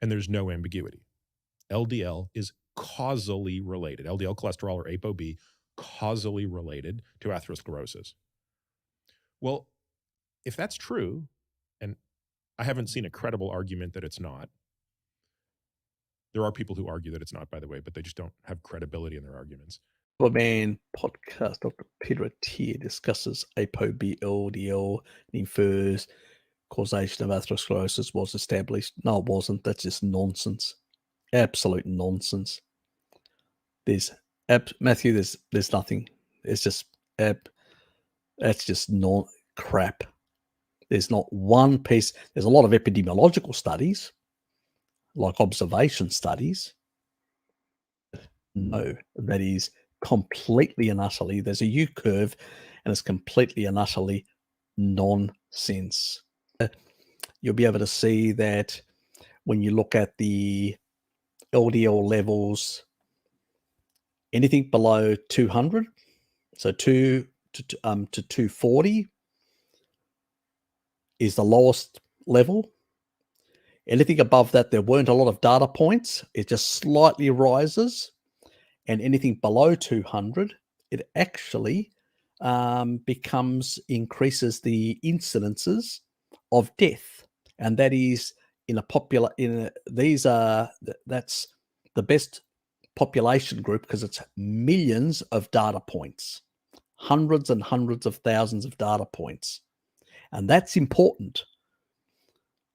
and there's no ambiguity. LDL is causally related. LDL cholesterol or ApoB, causally related to atherosclerosis. Well, if that's true, and I haven't seen a credible argument that it's not. There are people who argue that it's not, by the way, but they just don't have credibility in their arguments. Man podcast, Dr. Peter Attia discusses ApoB LDL and infers causation of atherosclerosis was established. No, it wasn't. That's just nonsense. Absolute nonsense. There's Matthew. There's nothing. It's just that's just crap. There's not one piece. There's a lot of epidemiological studies, like observation studies. No, that is completely and utterly. There's a U curve, and it's completely and utterly nonsense. You'll be able to see that when you look at the LDL levels, anything below 200, so 2 to 240 is the lowest level. Anything above that, there weren't a lot of data points. It just slightly rises. And anything below 200, it actually increases the incidences of death. And that is that's the best population group because it's millions of data points, hundreds and hundreds of thousands of data points. And that's important,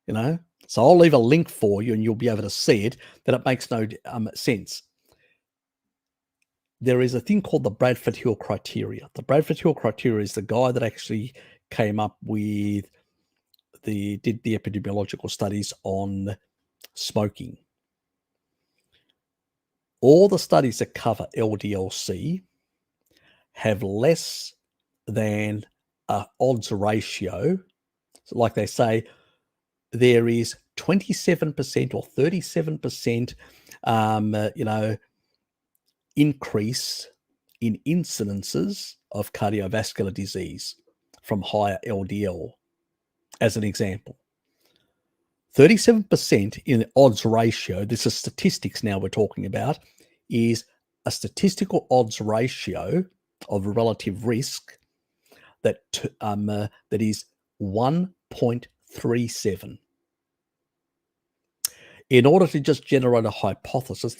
So I'll leave a link for you and you'll be able to see it, that it makes no sense. There is a thing called the Bradford-Hill criteria. The Bradford-Hill criteria is the guy that actually came up with did the epidemiological studies on smoking. All the studies that cover LDL-C have less than an odds ratio. So like they say, there is 27% or 37%, increase in incidences of cardiovascular disease from higher LDL, as an example. 37% in the odds ratio, this is statistics now we're talking about, is a statistical odds ratio of relative risk that is 1.37. In order to just generate a hypothesis,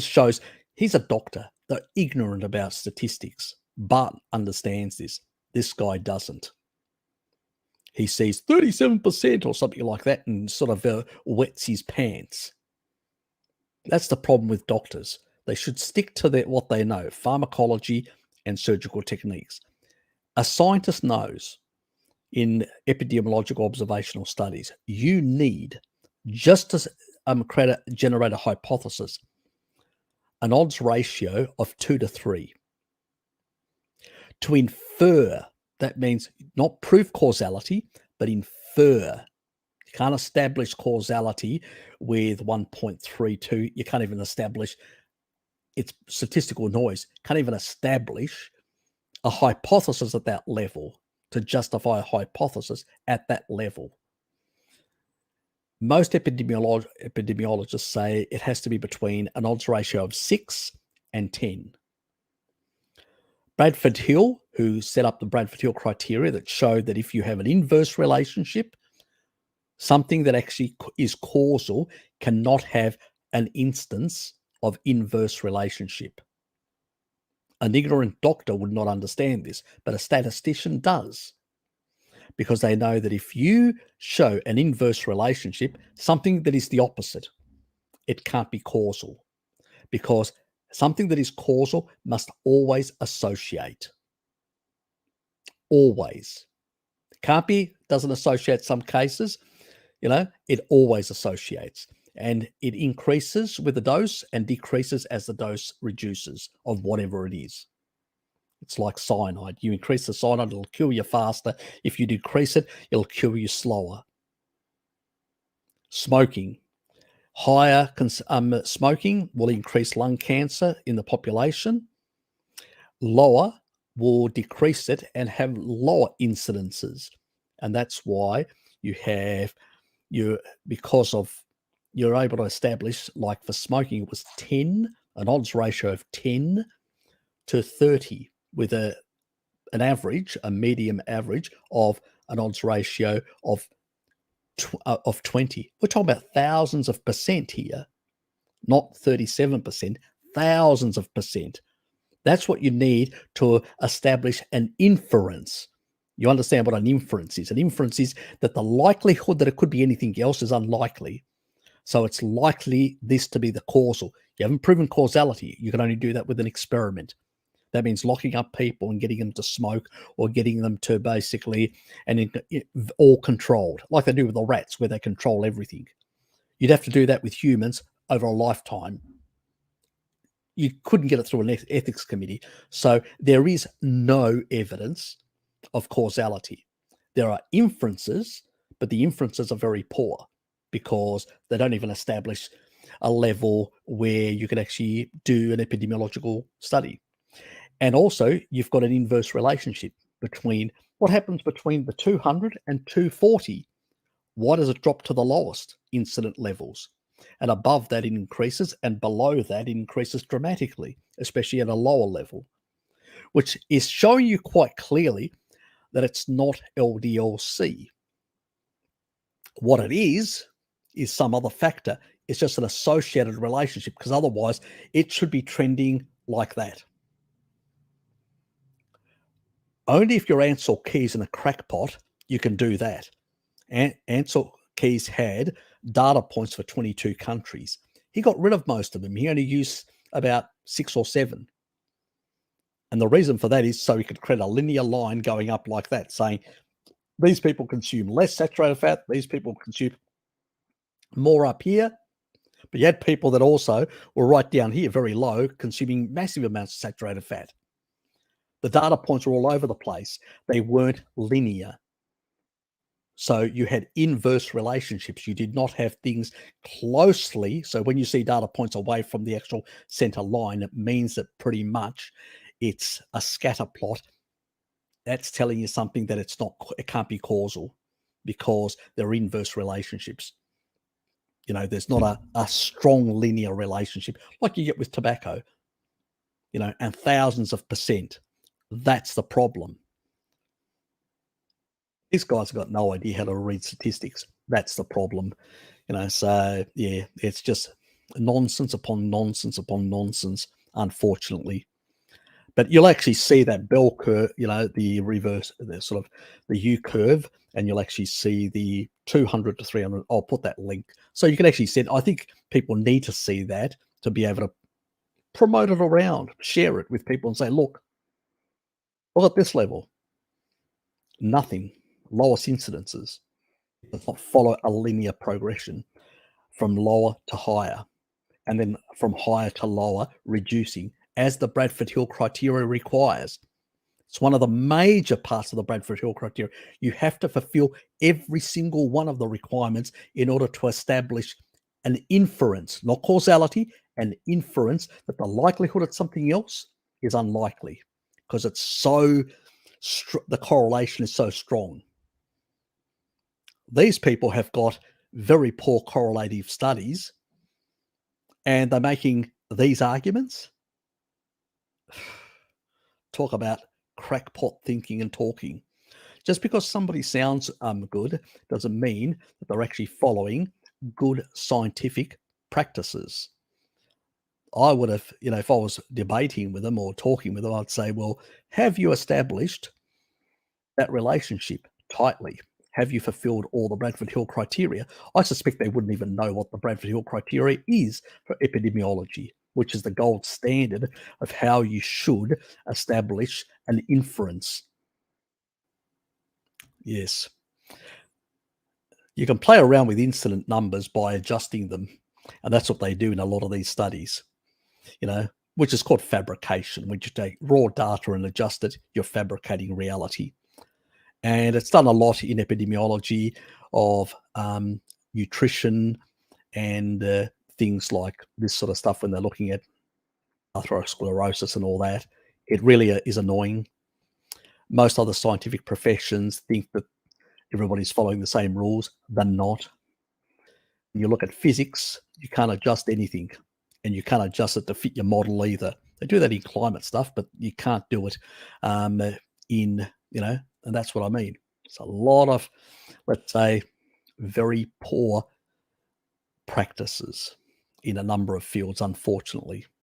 shows he's a doctor. They're ignorant about statistics, but understands this. This guy doesn't. He sees 37% or something like that and sort of wets his pants. That's the problem with doctors. They should stick to what they know, pharmacology and surgical techniques. A scientist knows in epidemiological observational studies, you need, just to generate a hypothesis, an odds ratio of 2 to 3. To infer, that means not prove causality, but infer. You can't establish causality with 1.32. You can't even establish, it's statistical noise. Can't even establish a hypothesis at that level to justify a hypothesis at that level. Most epidemiologists say it has to be between an odds ratio of 6 and 10. Bradford-Hill, who set up the Bradford-Hill criteria that showed that if you have an inverse relationship, something that actually is causal cannot have an instance of inverse relationship. An ignorant doctor would not understand this, but a statistician does, because they know that if you show an inverse relationship, something that is the opposite, it can't be causal, because something that is causal must always associate. Always. Can't be, doesn't associate some cases, it always associates. And it increases with the dose and decreases as the dose reduces of whatever it is. It's like cyanide. You increase the cyanide, it'll kill you faster. If you decrease it, it'll kill you slower. Smoking. Higher smoking will increase lung cancer in the population. Lower will decrease it and have lower incidences. And that's why you have because of you're able to establish, like for smoking, it was 10, an odds ratio of 10 to 30, with an average, a medium average of an odds ratio of 20. We're talking about thousands of percent here, not 37%, thousands of percent. That's what you need to establish an inference. You understand what an inference is? An inference is that the likelihood that it could be anything else is unlikely. So it's likely this to be the causal. You haven't proven causality. You can only do that with an experiment. That means locking up people and getting them to smoke, or getting them to basically, all controlled, like they do with the rats, where they control everything. You'd have to do that with humans over a lifetime. You couldn't get it through an ethics committee. So there is no evidence of causality. There are inferences, but the inferences are very poor because they don't even establish a level where you can actually do an epidemiological study. And also, you've got an inverse relationship between what happens between the 200 and 240. Why does it drop to the lowest incident levels? And above that, it increases, and below that, it increases dramatically, especially at a lower level, which is showing you quite clearly that it's not LDLC. What it is some other factor. It's just an associated relationship, because otherwise it should be trending like that. Only if you're Ansel Keys in a crackpot, you can do that. Ansel Keys had data points for 22 countries. He got rid of most of them. He only used about 6 or 7. And the reason for that is so he could create a linear line going up like that, saying these people consume less saturated fat, these people consume more up here. But you had people that also were right down here, very low, consuming massive amounts of saturated fat. The data points were all over the place. They weren't linear. So you had inverse relationships. You did not have things closely. So when you see data points away from the actual center line, it means that pretty much it's a scatter plot. That's telling you something that it can't be causal, because they're inverse relationships. There's not a strong linear relationship like you get with tobacco, and thousands of percent. That's the problem. These guys have got no idea how to read statistics. That's the problem. So yeah, it's just nonsense upon nonsense upon nonsense, unfortunately. But you'll actually see that bell curve, the reverse, the sort of the U curve, and you'll actually see the 200 to 300. I'll put that link. So you can actually see it. I think people need to see that to be able to promote it around, share it with people and say, look at this level. Nothing. Lowest incidences. It does not follow a linear progression from lower to higher, and then from higher to lower, reducing as the Bradford Hill criteria requires. It's one of the major parts of the Bradford Hill criteria. You have to fulfill every single one of the requirements in order to establish an inference, not causality, an inference that the likelihood of something else is unlikely, because it's so the correlation is so strong. These people have got very poor correlative studies, and they're making these arguments. Talk about crackpot thinking and talking. Just because somebody sounds good doesn't mean that they're actually following good scientific practices. I would have, if I was debating with them or talking with them, I'd say, well, have you established that relationship tightly? Have you fulfilled all the Bradford Hill criteria? I suspect they wouldn't even know what the Bradford Hill criteria is for epidemiology, which is the gold standard of how you should establish an inference. Yes. You can play around with incident numbers by adjusting them. And that's what they do in a lot of these studies, which is called fabrication. When you take raw data and adjust it, you're fabricating reality. And it's done a lot in epidemiology of nutrition and things like this sort of stuff when they're looking at atherosclerosis and all that. It really is annoying. Most other scientific professions think that everybody's following the same rules. They're not. You look at physics, you can't adjust anything, and you can't adjust it to fit your model either. They do that in climate stuff, but you can't do it in, and that's what I mean. It's a lot of, let's say, very poor practices in a number of fields, unfortunately.